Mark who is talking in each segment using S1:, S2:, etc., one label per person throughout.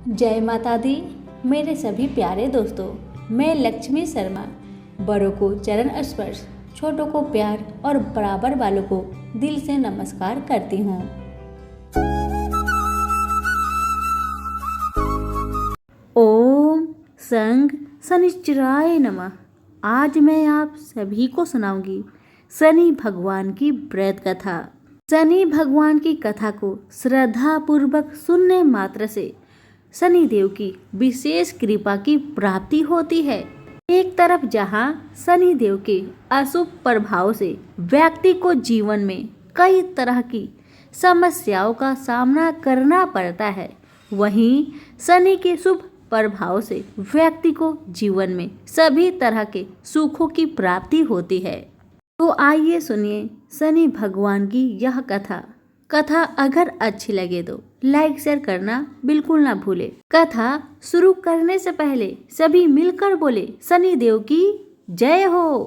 S1: जय माता दी। मेरे सभी प्यारे दोस्तों, मैं लक्ष्मी शर्मा बड़ों को चरण स्पर्श, छोटों को प्यार और बराबर वालों को दिल से नमस्कार करती हूँ। ओम संग शनिश्चराय नमः। आज मैं आप सभी को सुनाऊंगी शनि भगवान की व्रत कथा। शनि भगवान की कथा को श्रद्धा पूर्वक सुनने मात्र से शनि देव की विशेष कृपा की प्राप्ति होती है। एक तरफ जहां शनि देव के अशुभ प्रभाव से व्यक्ति को जीवन में कई तरह की समस्याओं का सामना करना पड़ता है, वहीं शनि के शुभ प्रभाव से व्यक्ति को जीवन में सभी तरह के सुखों की प्राप्ति होती है। तो आइए सुनिए शनि भगवान की यह कथा अगर अच्छी लगे तो लाइक शेयर करना बिल्कुल ना भूले। कथा शुरू करने से पहले सभी मिलकर बोले शनि देव की जय हो।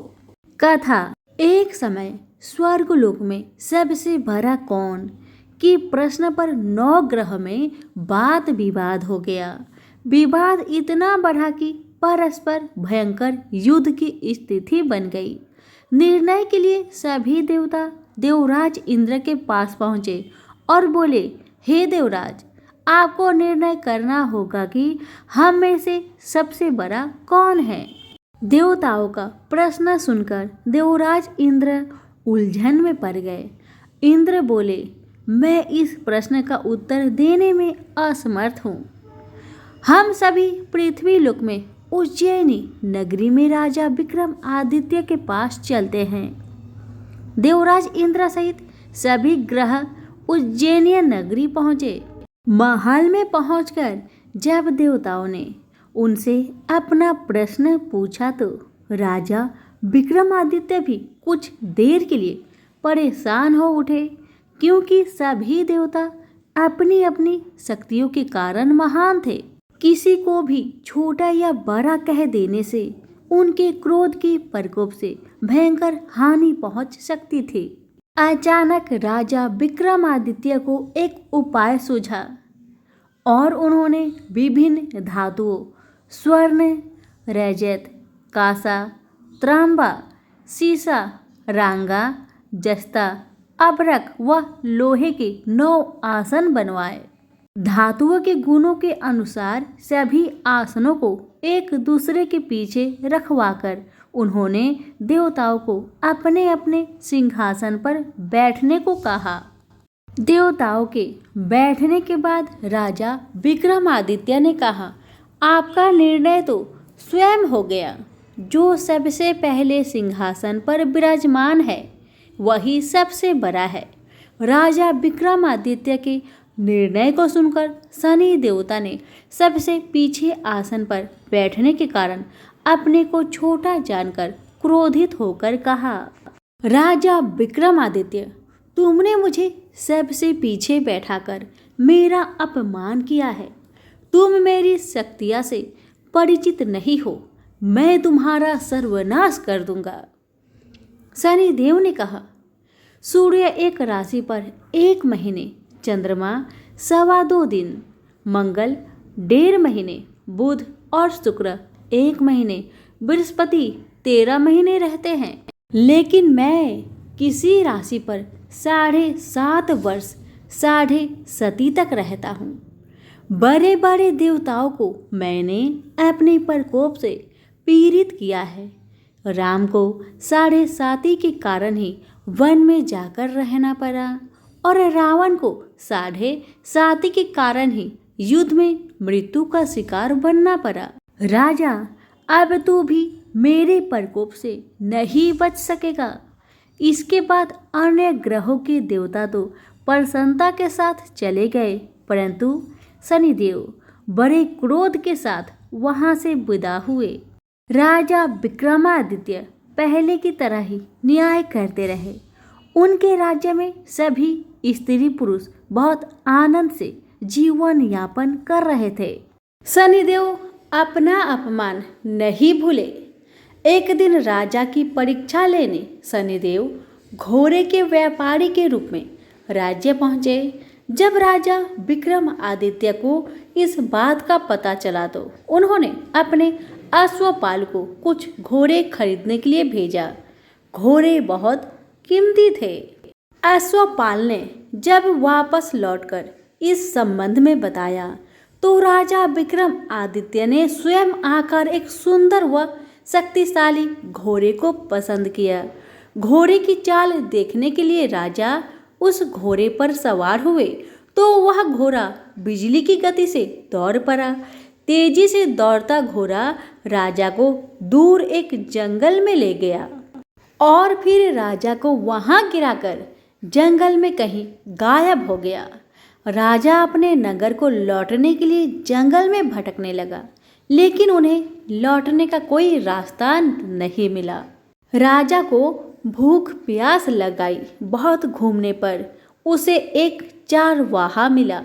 S1: कथा। एक समय स्वर्गलोक में सबसे बड़ा कौन की प्रश्न पर 9 ग्रह में वाद विवाद हो गया। विवाद इतना बढ़ा कि परस्पर भयंकर युद्ध की स्थिति बन गई। निर्णय के लिए सभी देवता देवराज इंद्र के पास पहुंचे और बोले, हे देवराज, आपको निर्णय करना होगा कि हम में से सबसे बड़ा कौन है। देवताओं का प्रश्न सुनकर देवराज इंद्र उलझन में पड़ गए। इंद्र बोले, मैं इस प्रश्न का उत्तर देने में असमर्थ हूँ। हम सभी पृथ्वी लोक में उज्जैनी नगरी में राजा विक्रम आदित्य के पास चलते हैं। देवराज इंद्र सहित सभी ग्रह उज्जैनिया नगरी पहुंचे। महल में पहुंचकर जब देवताओं ने उनसे अपना प्रश्न पूछा तो राजा विक्रमादित्य भी कुछ देर के लिए परेशान हो उठे, क्योंकि सभी देवता अपनी अपनी शक्तियों के कारण महान थे। किसी को भी छोटा या बड़ा कह देने से उनके क्रोध के प्रकोप से भयंकर हानि पहुंच सकती थी। अचानक राजा विक्रमादित्य को एक उपाय सूझा और उन्होंने विभिन्न धातुओं स्वर्ण, रजत, कांसा, तांबा, सीसा, रांगा, जस्ता, अभ्रक व लोहे के 9 आसन बनवाए। धातुओं के गुणों के अनुसार सभी आसनों को एक दूसरे के पीछे रखवाकर उन्होंने देवताओं को अपने अपने सिंहासन पर बैठने को कहा। देवताओं के बैठने के बाद राजा विक्रमादित्य ने कहा, आपका निर्णय तो स्वयं हो गया। जो सबसे पहले सिंहासन पर विराजमान है वही सबसे बड़ा है। राजा विक्रमादित्य के निर्णय को सुनकर शनि देवता ने सबसे पीछे आसन पर बैठने के कारण अपने को छोटा जानकर क्रोधित होकर कहा, राजा विक्रमादित्य, तुमने मुझे सबसे पीछे बैठाकर मेरा अपमान किया है। तुम मेरी शक्तियां से परिचित नहीं हो। मैं तुम्हारा सर्वनाश कर दूंगा। शनि देव ने कहा, सूर्य एक राशि पर 1 महीने, चंद्रमा 2.25 दिन, मंगल 1.5 महीने, बुध और शुक्र 1 महीने, बृहस्पति 13 महीने रहते हैं। लेकिन मैं किसी राशि पर 7.5 वर्ष 7.5 तक रहता हूँ। बड़े बड़े देवताओं को मैंने अपने प्रकोप से पीड़ित किया है। राम को 7.5 के कारण ही वन में जाकर रहना पड़ा और रावण को 7.5 के कारण ही युद्ध में मृत्यु का शिकार बनना पड़ा। राजा, अब तू भी मेरे प्रकोप से नहीं बच सकेगा। इसके बाद अन्य ग्रहों के देवता तो प्रसन्नता के साथ चले गए, परंतु शनिदेव बड़े क्रोध के साथ वहां से विदा हुए। राजा विक्रमादित्य पहले की तरह ही न्याय करते रहे। उनके राज्य में सभी स्त्री पुरुष बहुत आनंद से जीवन यापन कर रहे थे। शनिदेव अपना अपमान नहीं भूले। एक दिन राजा की परीक्षा लेने शनिदेव घोड़े के व्यापारी के रूप में राज्य पहुँचे। जब राजा विक्रमादित्य को इस बात का पता चला तो उन्होंने अपने अश्वपाल को कुछ घोड़े खरीदने के लिए भेजा। घोड़े बहुत कीमती थे। अश्वपाल ने जब वापस लौटकर इस संबंध में बताया तो राजा विक्रमादित्य ने स्वयं आकर एक सुंदर व शक्तिशाली घोड़े को पसंद किया। घोड़े की चाल देखने के लिए राजा उस घोड़े पर सवार हुए तो वह घोड़ा बिजली की गति से दौड़ पड़ा। तेजी से दौड़ता घोड़ा राजा को दूर एक जंगल में ले गया और फिर राजा को वहां गिराकर जंगल में कहीं गायब हो गया। राजा अपने नगर को लौटने के लिए जंगल में भटकने लगा, लेकिन उन्हें लौटने का कोई रास्ता नहीं मिला। राजा को भूख प्यास लगाई। बहुत घूमने पर उसे एक चारवाहा मिला।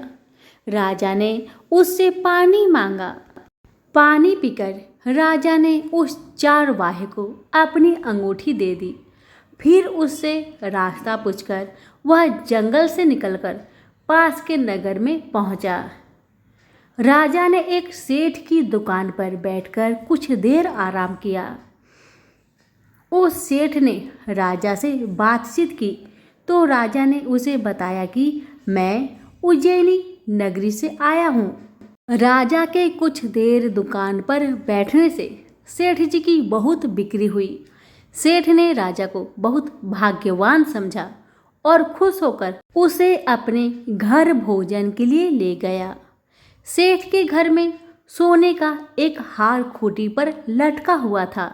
S1: राजा ने उससे पानी मांगा। पानी पीकर राजा ने उस चारवाहे को अपनी अंगूठी दे दी। फिर उससे रास्ता पूछकर वह जंगल से निकलकर पास के नगर में पहुंचा। राजा ने एक सेठ की दुकान पर बैठकर कुछ देर आराम किया। उस सेठ ने राजा से बातचीत की तो राजा ने उसे बताया कि मैं उज्जैनी नगरी से आया हूँ। राजा के कुछ देर दुकान पर बैठने से सेठ जी की बहुत बिक्री हुई। सेठ ने राजा को बहुत भाग्यवान समझा और खुश होकर उसे अपने घर भोजन के लिए ले गया। सेठ के घर में सोने का एक हार खूंटी पर लटका हुआ था।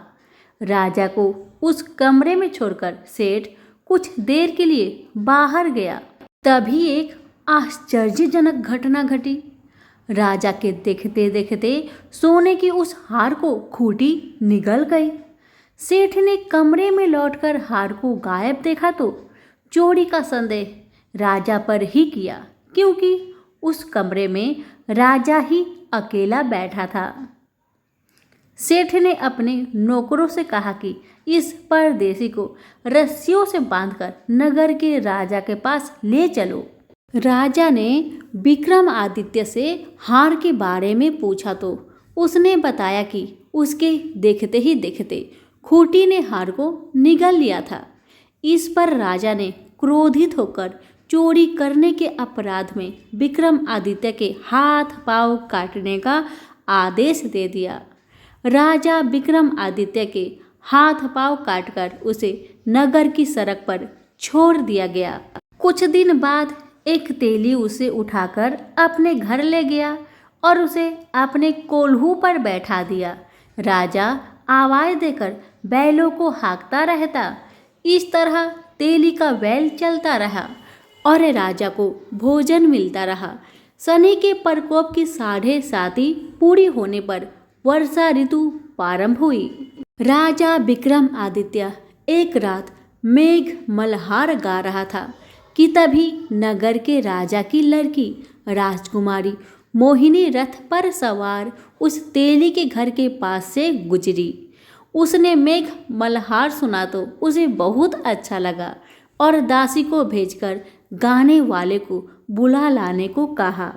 S1: राजा को उस कमरे में छोड़कर सेठ कुछ देर के लिए बाहर गया। तभी एक आश्चर्यजनक घटना घटी। राजा के देखते देखते सोने की उस हार को खूंटी निगल गई। सेठ ने कमरे में लौटकर हार को गायब देखा तो चोरी का संदेह राजा पर ही किया, क्योंकि उस कमरे में राजा ही अकेला बैठा था। सेठ ने अपने नौकरों से कहा कि इस परदेसी को रस्सियों से बांधकर नगर के राजा के पास ले चलो। राजा ने विक्रमादित्य से हार के बारे में पूछा तो उसने बताया कि उसके देखते ही देखते खूंटी ने हार को निगल लिया था। इस पर राजा ने क्रोधित होकर चोरी करने के अपराध में विक्रमादित्य के हाथ पांव काटने का आदेश दे दिया। राजा विक्रमादित्य के हाथ पांव काटकर उसे नगर की सड़क पर छोड़ दिया गया। कुछ दिन बाद एक तेली उसे उठाकर अपने घर ले गया और उसे अपने कोल्हू पर बैठा दिया। राजा आवाज देकर बैलों को हाँकता रहता। इस तरह तेली का बैल चलता रहा और राजा को भोजन मिलता रहा। शनि के प्रकोप की 7.5 पूरी होने पर वर्षा ऋतु प्रारंभ हुई। राजा विक्रमादित्य एक रात मेघ मल्हार गा रहा था कि तभी नगर के राजा की लड़की राजकुमारी मोहिनी रथ पर सवार उस तेली के घर के पास से गुजरी। उसने मेघ मल्हार सुना तो उसे बहुत अच्छा लगा और दासी को भेजकर गाने वाले को बुला लाने को कहा।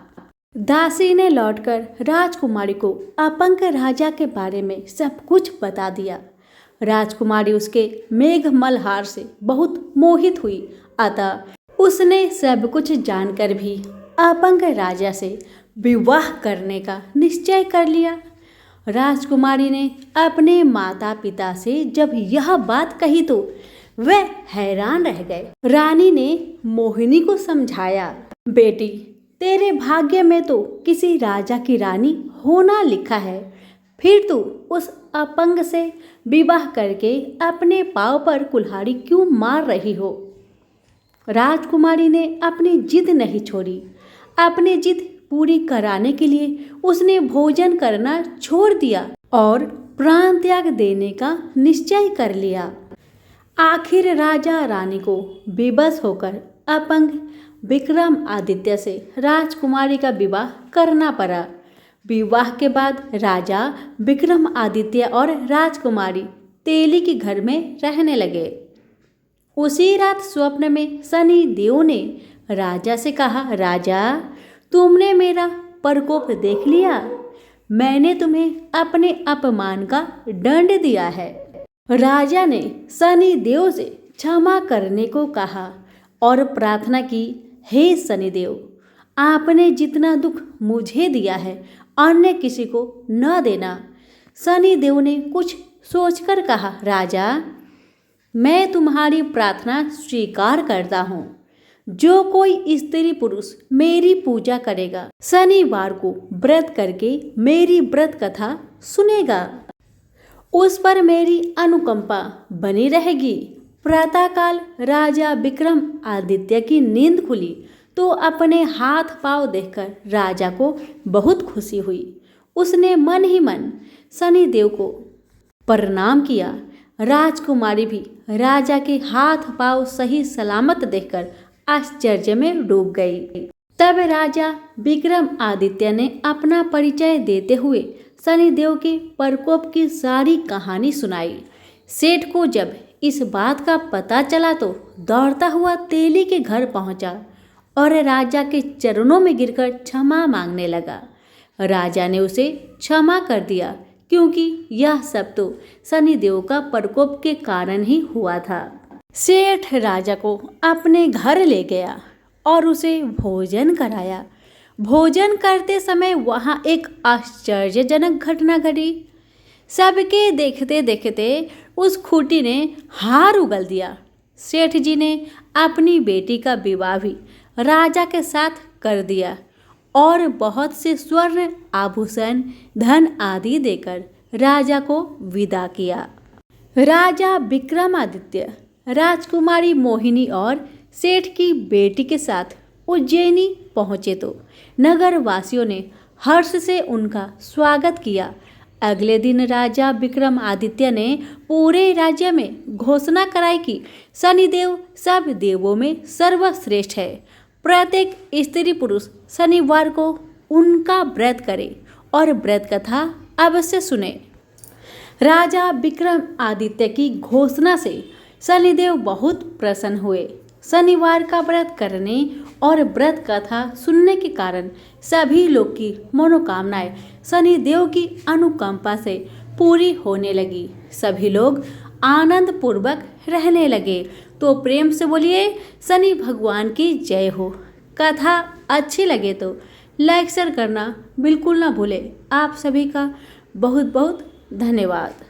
S1: दासी ने लौटकर राजकुमारी को अपंग राजा के बारे में सब कुछ बता दिया। राजकुमारी उसके मेघ मल्हार से बहुत मोहित हुई, अतः उसने सब कुछ जानकर भी अपंग राजा से विवाह करने का निश्चय कर लिया। राजकुमारी ने अपने माता पिता से जब यह बात कही तो वे हैरान रह गए। रानी ने मोहिनी को समझाया, बेटी तेरे भाग्य में तो किसी राजा की रानी होना लिखा है, फिर तू उस अपंग से विवाह करके अपने पांव पर कुल्हाड़ी क्यों मार रही हो। राजकुमारी ने अपनी जिद नहीं छोड़ी। अपनी जिद पूरी कराने के लिए उसने भोजन करना छोड़ दिया और प्राण त्याग देने का निश्चय कर लिया। आखिर राजा रानी को बेबस होकर अपंग विक्रमादित्य से राजकुमारी का विवाह करना पड़ा। विवाह के बाद राजा विक्रमादित्य और राजकुमारी तेली के घर में रहने लगे। उसी रात स्वप्न में शनि देव ने राजा से कहा, राजा तुमने मेरा प्रकोप देख लिया, मैंने तुम्हें अपने अपमान का दंड दिया है। राजा ने शनिदेव से क्षमा करने को कहा और प्रार्थना की, हे शनिदेव, आपने जितना दुख मुझे दिया है अन्य किसी को न देना। शनिदेव ने कुछ सोचकर कहा, राजा मैं तुम्हारी प्रार्थना स्वीकार करता हूँ। जो कोई स्त्री पुरुष मेरी पूजा करेगा, शनिवार को व्रत करके मेरी व्रत कथा सुनेगा, उस पर मेरी अनुकंपा बनी रहेगी। प्रातःकाल राजा विक्रम आदित्य की नींद खुली तो अपने हाथ पांव देखकर राजा को बहुत खुशी हुई। उसने मन ही मन शनिदेव को प्रणाम किया। राजकुमारी भी राजा के हाथ पांव सही सलामत देखकर आश्चर्य में डूब गई। तब राजा विक्रम आदित्य ने अपना परिचय देते हुए शनिदेव के प्रकोप की सारी कहानी सुनाई। सेठ को जब इस बात का पता चला तो दौड़ता हुआ तेली के घर पहुंचा और राजा के चरणों में गिरकर क्षमा मांगने लगा। राजा ने उसे क्षमा कर दिया क्योंकि यह सब तो शनिदेव का प्रकोप के कारण ही हुआ था। सेठ राजा को अपने घर ले गया और उसे भोजन कराया। भोजन करते समय वहाँ एक आश्चर्यजनक घटना घटी। सबके देखते देखते उस खूंटी ने हार उगल दिया। सेठ जी ने अपनी बेटी का विवाह भी राजा के साथ कर दिया और बहुत से स्वर्ण आभूषण, धन आदि देकर राजा को विदा किया। राजा विक्रमादित्य राजकुमारी मोहिनी और सेठ की बेटी के साथ उज्जैनी पहुँचे तो नगर वासियों ने हर्ष से उनका स्वागत किया। अगले दिन राजा विक्रमादित्य ने पूरे राज्य में घोषणा कराई कि शनिदेव सब देवों में सर्वश्रेष्ठ है। प्रत्येक स्त्री पुरुष शनिवार को उनका व्रत करे और व्रत कथा अवश्य सुने। राजा विक्रमादित्य की घोषणा से शनिदेव बहुत प्रसन्न हुए। शनिवार का व्रत करने और व्रत कथा सुनने के कारण सभी लोग की मनोकामनाएं शनिदेव की अनुकंपा से पूरी होने लगी। सभी लोग आनंद पूर्वक रहने लगे। तो प्रेम से बोलिए शनि भगवान की जय हो। कथा अच्छी लगे तो लाइक शेयर करना बिल्कुल ना भूले। आप सभी का बहुत बहुत धन्यवाद।